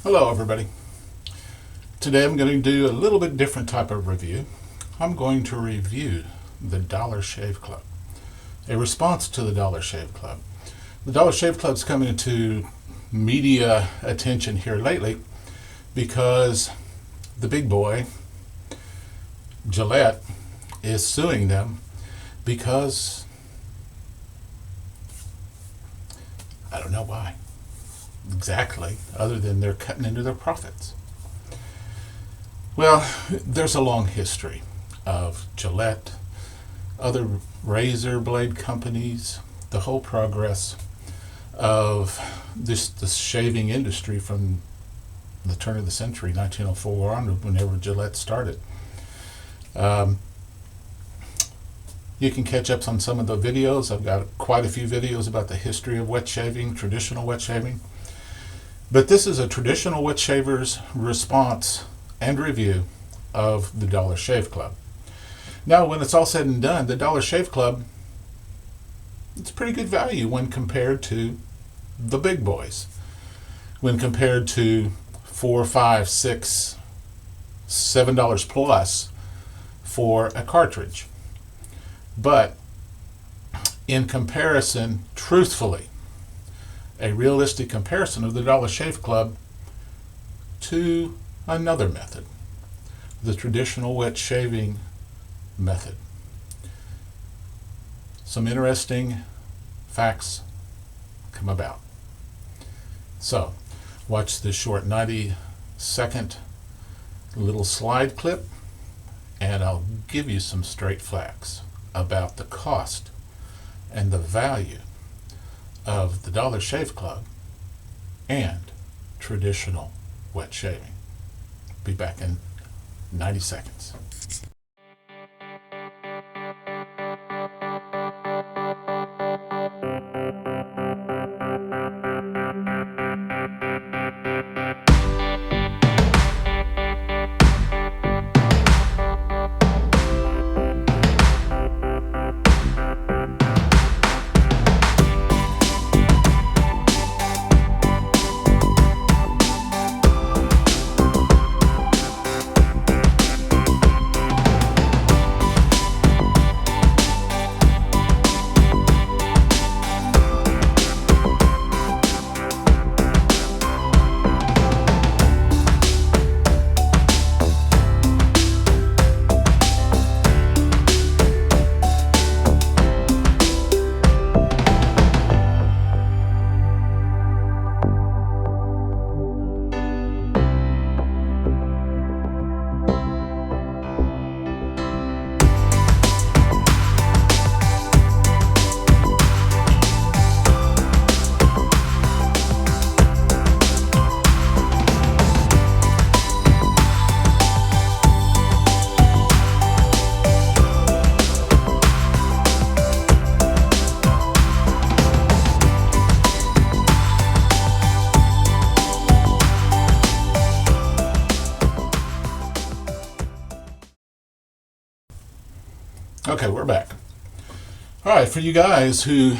Hello everybody. Today I'm going to do a little bit different type of review. I'm going to review the Dollar Shave Club, a response to the Dollar Shave Club. The Dollar Shave Club's come into media attention here lately because the big boy, Gillette, is suing them because I don't know why exactly, other than they're cutting into their profits. Well, there's a long history of Gillette, other razor blade companies, the whole progress of this shaving industry from the turn of the century, 1904 on, whenever Gillette started. You can catch up on some of the videos. I've got quite a few videos about the history of wet shaving, traditional wet shaving. But this is a traditional wet shaver's response and review of the Dollar Shave Club. Now, when it's all said and done, the Dollar Shave Club, it's pretty good value when compared to the big boys. When compared to $4, $5, $6, $7 plus for a cartridge. But in comparison, truthfully, a realistic comparison of the Dollar Shave Club to another method, the traditional wet shaving method. Some interesting facts come about. So, watch this short 90-second little slide clip, and I'll give you some straight facts about the cost and the value of the Dollar Shave Club and traditional wet shaving. Be back in 90 seconds. Okay, we're back. All right, for you guys who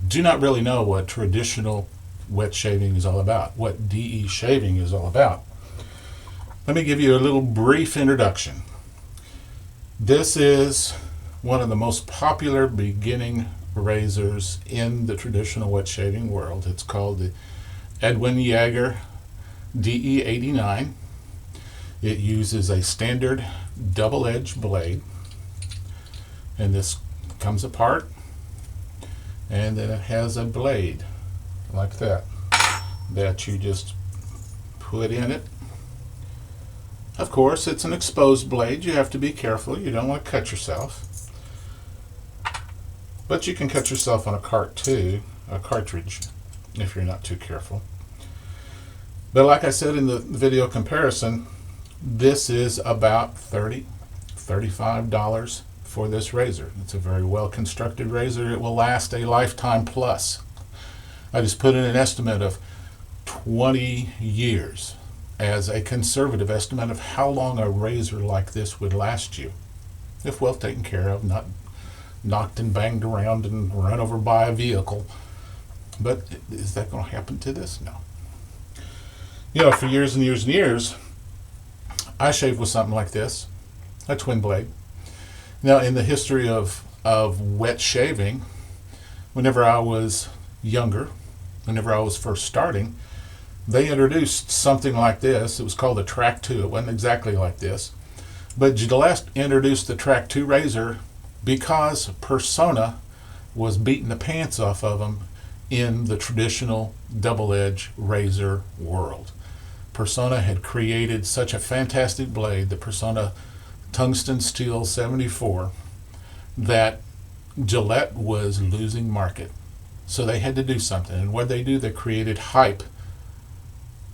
do not really know what traditional wet shaving is all about, what DE shaving is all about, let me give you a little brief introduction. This is one of the most popular beginning razors in the traditional wet shaving world. It's called the Edwin Yager DE89. It uses a standard double-edged blade, and this comes apart, and then it has a blade like that you just put in it. Of course, it's an exposed blade. You have to be careful. You don't want to cut yourself, but you can cut yourself on a cartridge, if you're not too careful. But like I said in the video comparison, this is about $30, $35 for this razor. It's a very well constructed razor. It will last a lifetime plus. I just put in an estimate of 20 years as a conservative estimate of how long a razor like this would last you if well taken care of, not knocked and banged around and run over by a vehicle. But is that going to happen to this? No. For years and years and years, I shaved with something like this, a twin blade. Now, in the history of wet shaving, whenever I was younger, whenever I was first starting, they introduced something like this. It was called the Track 2. It wasn't exactly like this. But Gillette introduced the Track 2 razor because Persona was beating the pants off of them in the traditional double-edge razor world. Persona had created such a fantastic blade, the Persona Tungsten Steel 74, that Gillette was losing market. So they had to do something. And what they do, they created hype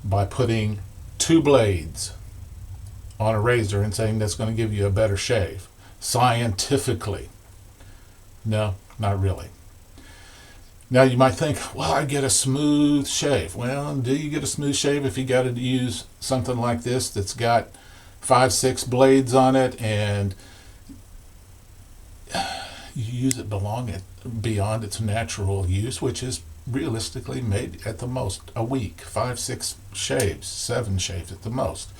by putting two blades on a razor and saying that's going to give you a better shave. Scientifically. No, not really. Now you might think, well, I get a smooth shave. Well, do you get a smooth shave if you got to use something like this that's got 5-6 blades on it, and you use it beyond its natural use, which is realistically maybe at the most a week, 5-6 shaves, 7 shaves at the most,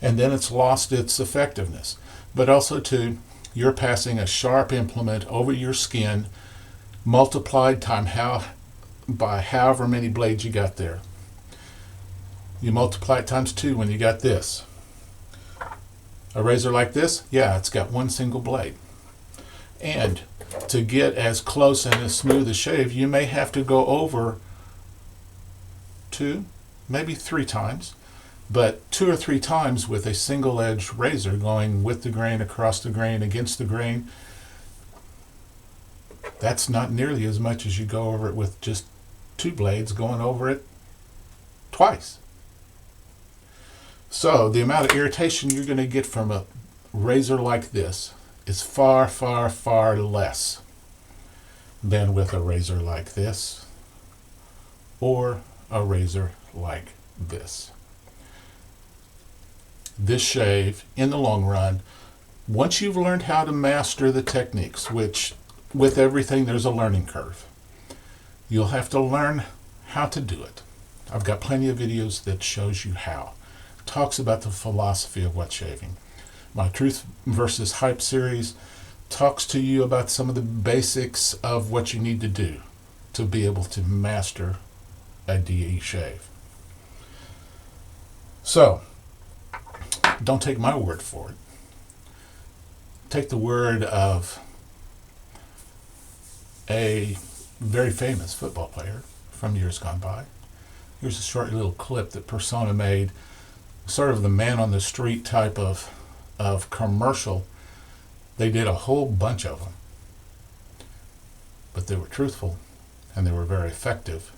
and then it's lost its effectiveness. But also too, you're passing a sharp implement over your skin, multiplied by however many blades you got there. You multiply it times 2 when you got this. A razor like this, yeah, it's got one single blade. And to get as close and as smooth a shave, you may have to go over 2, maybe 3 times, but 2 or 3 times with a single edge razor going with the grain, across the grain, against the grain. That's not nearly as much as you go over it with just 2 blades going over it twice. So the amount of irritation you're going to get from a razor like this is far, far, far less than with a razor like this or a razor like this. This shave, in the long run, once you've learned how to master the techniques, which with everything there's a learning curve, you'll have to learn how to do it. I've got plenty of videos that shows you how. Talks about the philosophy of wet shaving. My Truth versus Hype series talks to you about some of the basics of what you need to do to be able to master a DE shave. So, don't take my word for it. Take the word of a very famous football player from years gone by. Here's a short little clip that Persona made, sort of the man on the street type of commercial. They did a whole bunch of them, but they were truthful and they were very effective,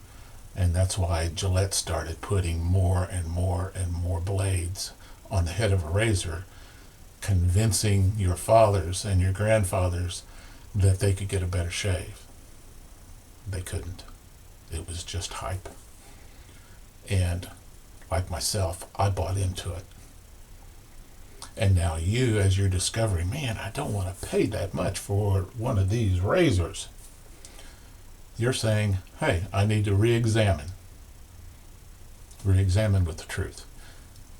and that's why Gillette started putting more and more and more blades on the head of a razor, convincing your fathers and your grandfathers that they could get a better shave. They couldn't. It was just hype. And like myself, I bought into it. And now you, as you're discovering, man, I don't want to pay that much for one of these razors, you're saying, hey, I need to re-examine with the truth.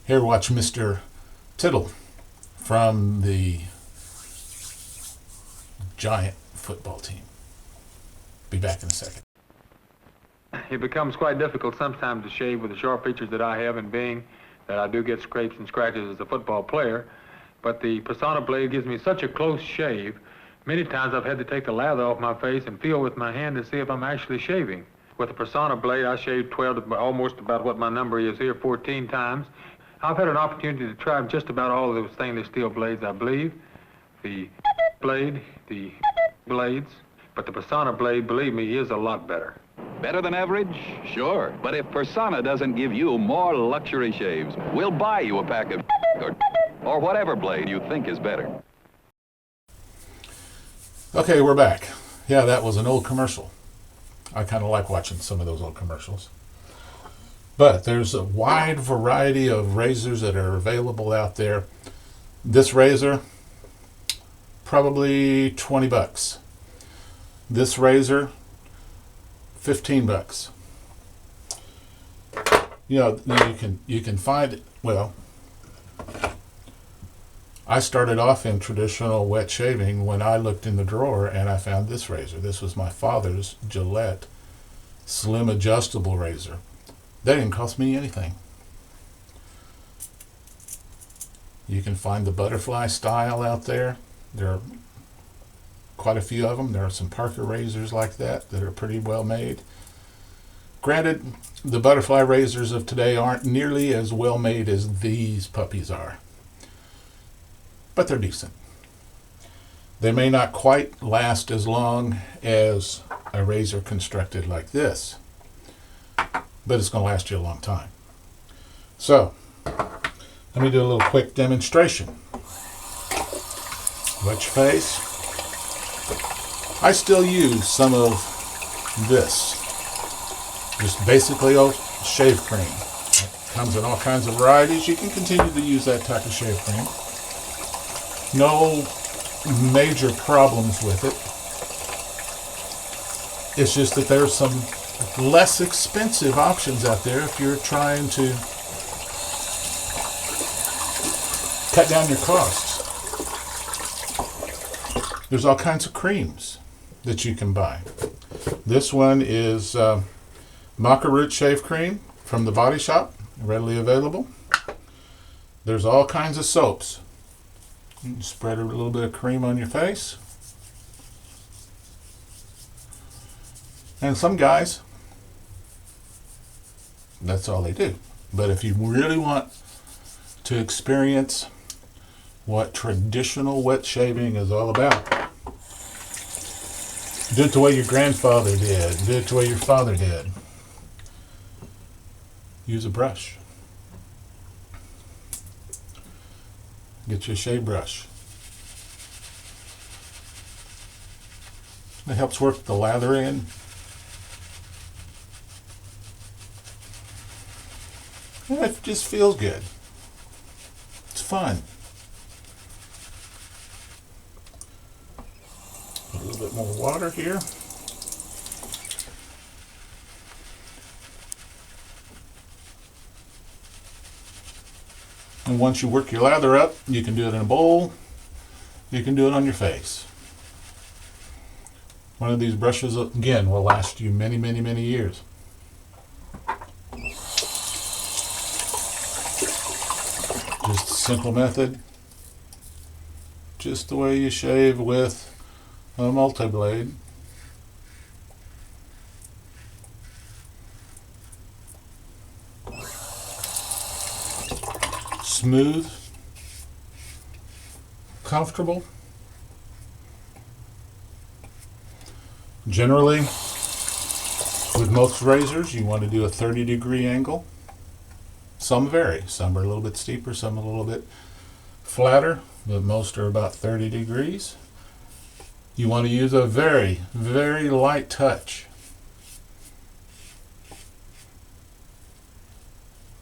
Here, watch Mr. Tittle from the Giant football team. Be back in a second. It becomes quite difficult sometimes to shave with the sharp features that I have, and being that I do get scrapes and scratches as a football player. But the Persona blade gives me such a close shave. Many times I've had to take the lather off my face and feel with my hand to see if I'm actually shaving. With the Persona blade, I shaved 12 to almost about what my number is here, 14 times. I've had an opportunity to try just about all of those stainless steel blades, I believe. The blades, but the Persona blade, believe me, is a lot better. Better than average? Sure. But if Persona doesn't give you more luxury shaves, we'll buy you a pack of or whatever blade you think is better. Okay, we're back. Yeah, that was an old commercial. I kind of like watching some of those old commercials. But there's a wide variety of razors that are available out there. This razor, probably $20. This razor, $15. You know, you can find, well, I started off in traditional wet shaving when I looked in the drawer and I found this razor. This was my father's Gillette slim adjustable razor. They didn't cost me anything. You can find the butterfly style out there. There are quite a few of them. There are some Parker razors like that are pretty well made. Granted, the butterfly razors of today aren't nearly as well made as these puppies are, but they're decent. They may not quite last as long as a razor constructed like this, but it's going to last you a long time. So, let me do a little quick demonstration. Wet your face. I still use some of this. Just basically old shave cream. It comes in all kinds of varieties. You can continue to use that type of shave cream. No major problems with it. It's just that there's some less expensive options out there if you're trying to cut down your costs. There's all kinds of creams that you can buy. This one is Maca Root Shave Cream from the Body Shop, readily available. There's all kinds of soaps. You can spread a little bit of cream on your face. And some guys, that's all they do. But if you really want to experience what traditional wet shaving is all about, do it the way your grandfather did. Do it the way your father did. Use a brush. Get you a shave brush. It helps work the lather in. And it just feels good. It's fun. A little bit more water here. And once you work your lather up, you can do it in a bowl. You can do it on your face. One of these brushes, again, will last you many, many, many years. Just a simple method. Just the way you shave with a multi-blade. Smooth, comfortable. Generally, with most razors, you want to do a 30-degree angle. Some vary. Some are a little bit steeper, some a little bit flatter, but most are about 30 degrees. You want to use a very, very light touch.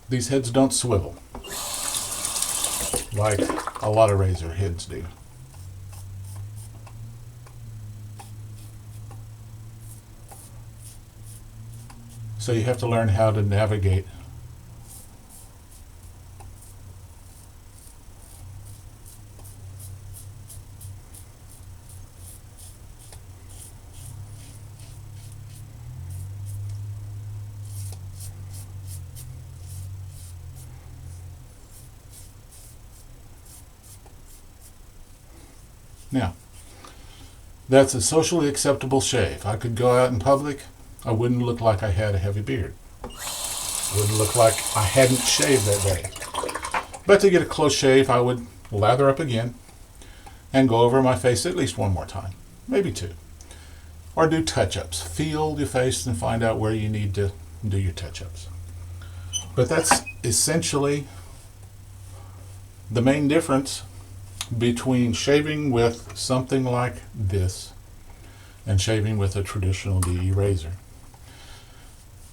These heads don't swivel like a lot of razor heads do. So you have to learn how to navigate. Now, that's a socially acceptable shave. I could go out in public. I wouldn't look like I had a heavy beard. Wouldn't look like I hadn't shaved that day. But to get a close shave, I would lather up again and go over my face at least one more time, maybe two. Or do touch-ups. Feel your face and find out where you need to do your touch-ups. But that's essentially the main difference between shaving with something like this and shaving with a traditional DE razor.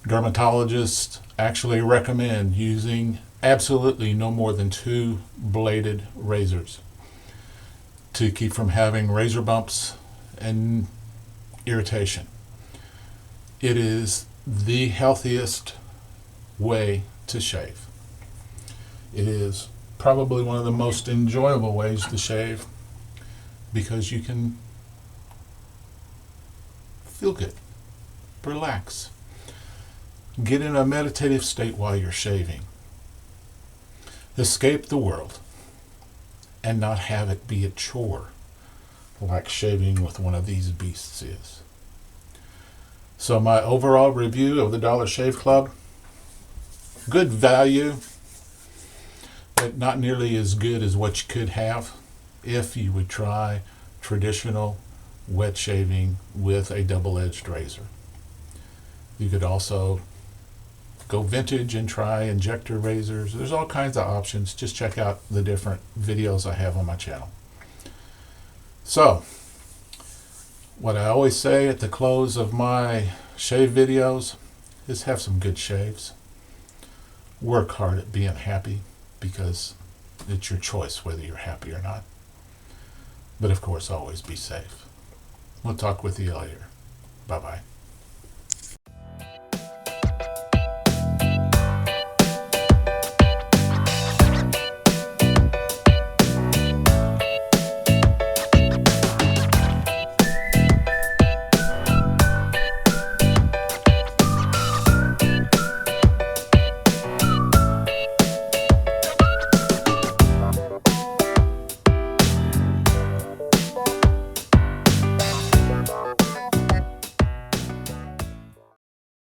Dermatologists actually recommend using absolutely no more than 2 bladed razors to keep from having razor bumps and irritation. It is the healthiest way to shave. It is probably one of the most enjoyable ways to shave because you can feel good, relax, get in a meditative state while you're shaving, escape the world, and not have it be a chore like shaving with one of these beasts is. So my overall review of the Dollar Shave Club, good value, but not nearly as good as what you could have if you would try traditional wet shaving with a double-edged razor. You could also go vintage and try injector razors. There's all kinds of options. Just check out the different videos I have on my channel. So, what I always say at the close of my shave videos is have some good shaves. Work hard at being happy because it's your choice whether you're happy or not. But of course, always be safe. We'll talk with you later. Bye-bye.